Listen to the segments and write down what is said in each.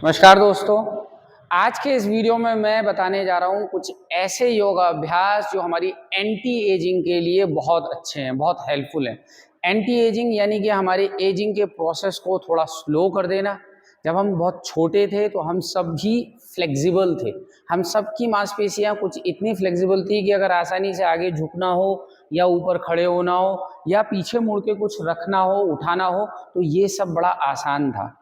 नमस्कार दोस्तों। आज के इस वीडियो में मैं बताने जा रहा हूँ कुछ ऐसे योगा अभ्यास जो हमारी एंटी एजिंग के लिए बहुत अच्छे हैं, बहुत हेल्पफुल हैं। एंटी एजिंग यानी कि हमारे एजिंग के प्रोसेस को थोड़ा स्लो कर देना। जब हम बहुत छोटे थे तो हम सब भी फ्लेक्सिबल थे, हम सब की मांसपेशियाँ कुछ इतनी फ्लेक्सिबल थी कि अगर आसानी से आगे झुकना हो या ऊपर खड़े होना हो या पीछे मुड़ के कुछ रखना हो, उठाना हो, तो ये सब बड़ा आसान था।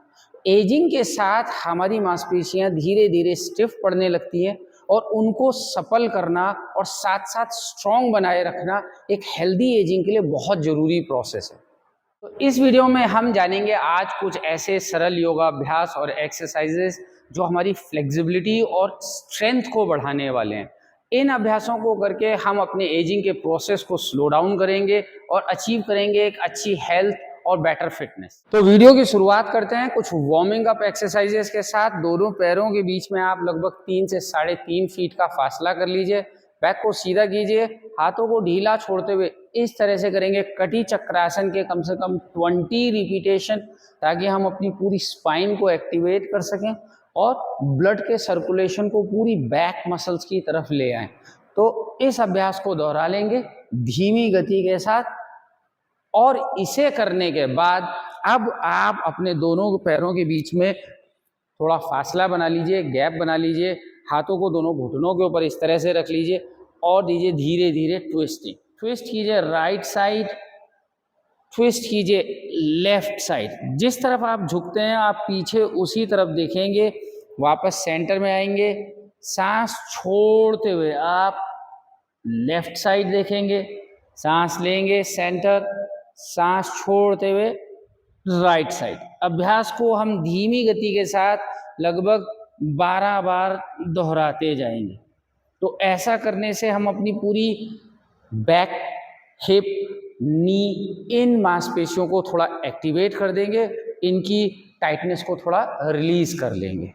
एजिंग के साथ हमारी मांसपेशियां धीरे धीरे स्टिफ पड़ने लगती हैं और उनको सपल करना और साथ साथ स्ट्रॉन्ग बनाए रखना एक हेल्दी एजिंग के लिए बहुत ज़रूरी प्रोसेस है। तो इस वीडियो में हम जानेंगे आज कुछ ऐसे सरल योगा अभ्यास और एक्सरसाइजेस जो हमारी फ्लेक्सिबिलिटी और स्ट्रेंथ को बढ़ाने वाले हैं। इन अभ्यासों को करके हम अपने एजिंग के प्रोसेस को स्लो डाउन करेंगे और अचीव करेंगे एक अच्छी हेल्थ और बेटर फिटनेस। तो वीडियो की शुरुआत करते हैं कुछ वार्मिंग अप एक्सरसाइजेस के साथ। दोनों पैरों के बीच में आप लगभग 3 से 3.5 फीट का फासला कर लीजिए। बैक को सीधा कीजिए, हाथों को ढीला छोड़ते हुए इस तरह से करेंगे कटी चक्रासन के कम से कम 20 रिपीटेशन, ताकि हम अपनी पूरी स्पाइन को एक्टिवेट कर सकें और ब्लड के सर्कुलेशन को पूरी बैक मसल्स की तरफ ले आएं। तो इस अभ्यास को दोहरा लेंगे धीमी गति के साथ और इसे करने के बाद अब आप अपने दोनों पैरों के बीच में थोड़ा फासला बना लीजिए, गैप बना लीजिए। हाथों को दोनों घुटनों के ऊपर इस तरह से रख लीजिए और दीजिए धीरे धीरे ट्विस्टिंग। ट्विस्ट कीजिए राइट साइड, ट्विस्ट कीजिए लेफ्ट साइड। जिस तरफ आप झुकते हैं आप पीछे उसी तरफ देखेंगे, वापस सेंटर में आएंगे। सांस छोड़ते हुए आप लेफ्ट साइड देखेंगे, सांस लेंगे सेंटर, सांस छोड़ते हुए राइट साइड। अभ्यास को हम धीमी गति के साथ लगभग 12 बार दोहराते जाएंगे। तो ऐसा करने से हम अपनी पूरी बैक, हिप, नी, इन मांसपेशियों को थोड़ा एक्टिवेट कर देंगे, इनकी टाइटनेस को थोड़ा रिलीज कर लेंगे।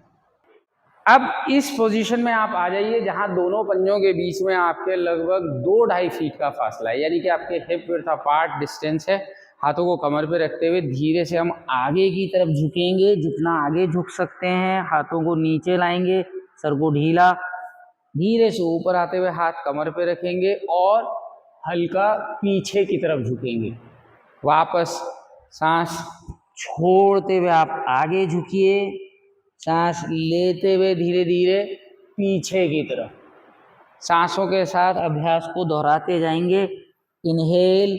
अब इस पोजीशन में आप आ जाइए जहां दोनों पंजों के बीच में आपके लगभग 2-2.5 फीट का फासला है, यानी कि आपके हिप विड्थ अपार्ट डिस्टेंस है। हाथों को कमर पे रखते हुए धीरे से हम आगे की तरफ झुकेंगे, जितना आगे झुक सकते हैं। हाथों को नीचे लाएंगे, सर को ढीला, धीरे से ऊपर आते हुए हाथ कमर पे रखेंगे और हल्का पीछे की तरफ झुकेंगे। वापस सांस छोड़ते हुए आप आगे झुकिए, सांस लेते हुए धीरे धीरे पीछे की तरफ। सांसों के साथ अभ्यास को दोहराते जाएंगे। Inhale,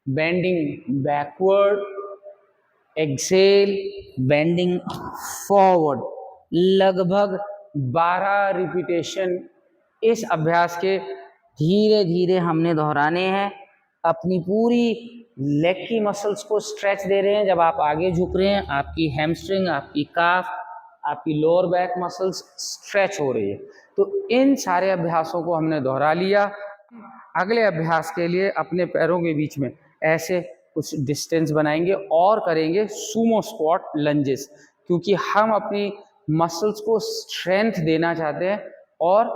bending backward, exhale, bending forward. लगभग 12 रिपीटेशन इस अभ्यास के धीरे धीरे हमने दोहराने हैं। अपनी पूरी लेग की मसल्स को स्ट्रेच दे रहे हैं। जब आप आगे झुक रहे हैं आपकी हैमस्ट्रिंग, आपकी काफ, आपकी लोअर बैक मसल्स स्ट्रेच हो रही है। तो इन सारे अभ्यासों को हमने दोहरा लिया। अगले अभ्यास के लिए अपने पैरों के बीच में ऐसे कुछ डिस्टेंस बनाएंगे और करेंगे सुमो स्क्वाट लंजेस, क्योंकि हम अपनी मसल्स को स्ट्रेंथ देना चाहते हैं और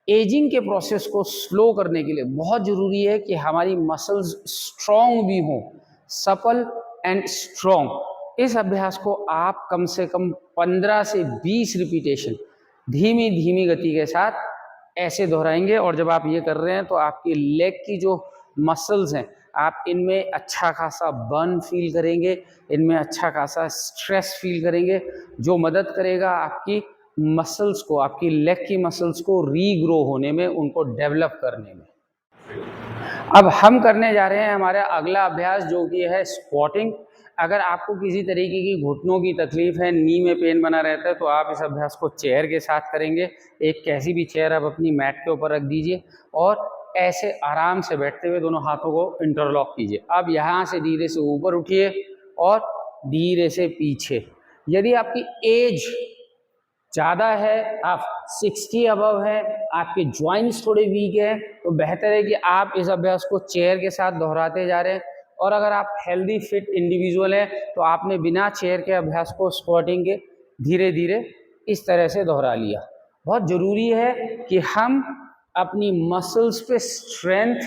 एजिंग के प्रोसेस को स्लो करने के लिए बहुत ज़रूरी है कि हमारी मसल्स स्ट्रॉन्ग भी हों, सपल एंड स्ट्रॉन्ग। इस अभ्यास को आप कम से कम 15 से 20 रिपीटेशन धीमी धीमी गति के साथ ऐसे दोहराएंगे। और जब आप ये कर रहे हैं तो आपकी लेग की जो मसल्स हैं आप इनमें अच्छा खासा बर्न फील करेंगे, इनमें अच्छा खासा स्ट्रेस फील करेंगे, जो मदद करेगा आपकी मसल्स को, आपकी लेग की मसल्स को रीग्रो होने में, उनको डेवलप करने में। अब हम करने जा रहे हैं हमारा अगला अभ्यास जो कि है स्क्वाटिंग। अगर आपको किसी तरीके की घुटनों की तकलीफ है, नी में पेन बना रहता है, तो आप इस अभ्यास को चेयर के साथ करेंगे। एक कैसी भी चेयर आप अपनी मैट के ऊपर रख दीजिए और ऐसे आराम से बैठते हुए दोनों हाथों को इंटरलॉक कीजिए। अब यहाँ से धीरे से ऊपर उठिए और धीरे से पीछे। यदि आपकी एज ज़्यादा है, आप 60 अबव है, आपके जॉइंट्स थोड़े वीक हैं, तो बेहतर है कि आप इस अभ्यास को चेयर के साथ दोहराते जा रहे हैं। और अगर आप हेल्दी फिट इंडिविजुअल हैं तो आपने बिना चेयर के अभ्यास को स्क्वाटिंग के धीरे धीरे इस तरह से दोहरा लिया। बहुत ज़रूरी है कि हम अपनी मसल्स पे स्ट्रेंथ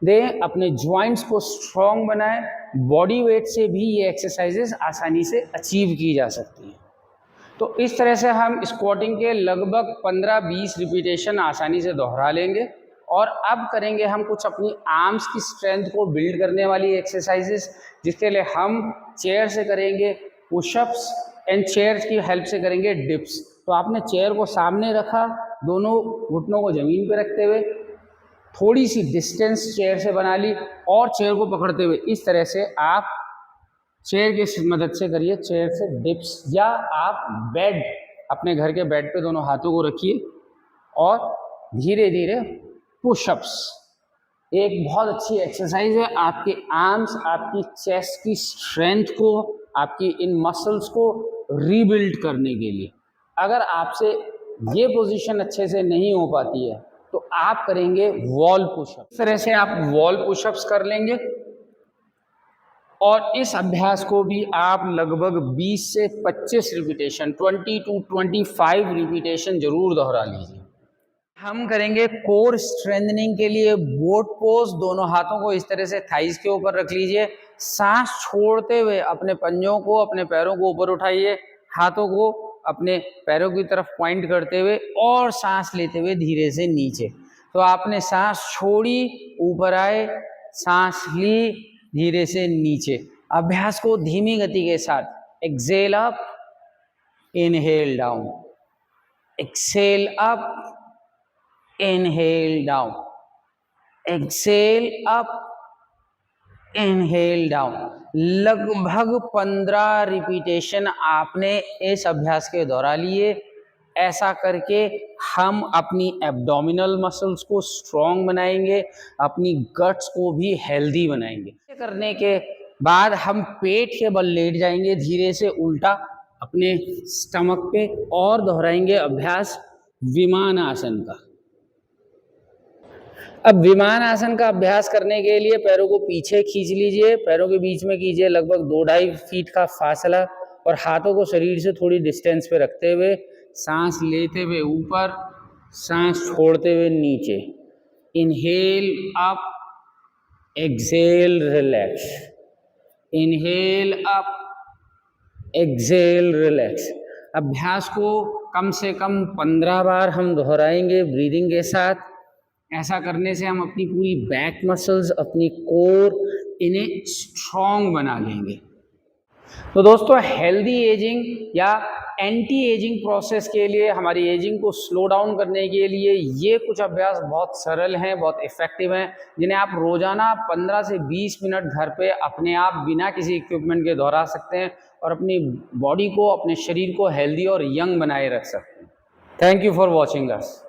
दें, अपने जॉइंट्स को स्ट्रॉन्ग बनाएं। बॉडी वेट से भी ये एक्सरसाइजेस आसानी से अचीव की जा सकती हैं। तो इस तरह से हम स्क्वाटिंग के लगभग 15-20 रिपीटेशन आसानी से दोहरा लेंगे। और अब करेंगे हम कुछ अपनी आर्म्स की स्ट्रेंथ को बिल्ड करने वाली एक्सरसाइजेस, जिसके लिए हम चेयर से करेंगे पुशअप्स एंड चेयर की हेल्प से करेंगे डिप्स। तो आपने चेयर को सामने रखा, दोनों घुटनों को ज़मीन पे रखते हुए थोड़ी सी डिस्टेंस चेयर से बना ली और चेयर को पकड़ते हुए इस तरह से आप चेयर की मदद से करिए चेयर से डिप्स, या आप बेड, अपने घर के बेड पे दोनों हाथों को रखिए और धीरे धीरे पुशअप्स। एक बहुत अच्छी एक्सरसाइज है आपके आर्म्स, आपकी चेस्ट की स्ट्रेंथ को, आपकी इन मसल्स को रीबिल्ड करने के लिए। अगर आपसे ये पोजीशन अच्छे से नहीं हो पाती है तो आप करेंगे वॉल पुशअप। इस तरह से आप वॉल पुशअप्स कर लेंगे और इस अभ्यास को भी आप लगभग 20 से 25 रिपीटेशन, 20 to 25 रिपीटेशन जरूर दोहरा लीजिए। हम करेंगे कोर स्ट्रेंथनिंग के लिए बोट पोज। दोनों हाथों को इस तरह से थाइज के ऊपर रख लीजिए, सांस छोड़ते हुए अपने पंजों को, अपने पैरों को ऊपर उठाइए, हाथों को अपने पैरों की तरफ पॉइंट करते हुए और सांस लेते हुए धीरे से नीचे। तो आपने सांस छोड़ी, ऊपर आए, सांस ली, धीरे से नीचे। अभ्यास को धीमी गति के साथ exhale up, inhale down, exhale up, inhale down, exhale up, inhale down. लगभग 15 रिपीटेशन आपने इस अभ्यास के दोहरा लिए। ऐसा करके हम अपनी एब्डोमिनल मसल्स को स्ट्रॉन्ग बनाएंगे, अपनी गट्स को भी हेल्दी बनाएंगे। करने के बाद हम पेट के बल लेट जाएंगे धीरे से उल्टा अपने स्टमक पे और दोहराएंगे अभ्यास विमान आसन का। अब विमान आसन का अभ्यास करने के लिए पैरों को पीछे खींच लीजिए, पैरों के बीच में कीजिए लगभग 2-2.5 फीट का फासला और हाथों को शरीर से थोड़ी डिस्टेंस पे रखते हुए सांस लेते हुए ऊपर, सांस छोड़ते हुए नीचे। Inhale up, exhale relax, inhale up, exhale relax. अभ्यास को कम से कम 15 बार हम दोहराएंगे ब्रीदिंग के साथ। ऐसा करने से हम अपनी पूरी बैक मसल्स, अपनी कोर, इन्हें स्ट्रॉन्ग बना लेंगे। तो दोस्तों, हेल्दी एजिंग या एंटी एजिंग प्रोसेस के लिए, हमारी एजिंग को स्लो डाउन करने के लिए ये कुछ अभ्यास बहुत सरल हैं, बहुत इफ़ेक्टिव हैं, जिन्हें आप रोज़ाना 15 से 20 मिनट घर पे अपने आप बिना किसी इक्विपमेंट के दोहरा सकते हैं और अपनी बॉडी को, अपने शरीर को हेल्दी और यंग बनाए रख सकते हैं। Thank you for watching us.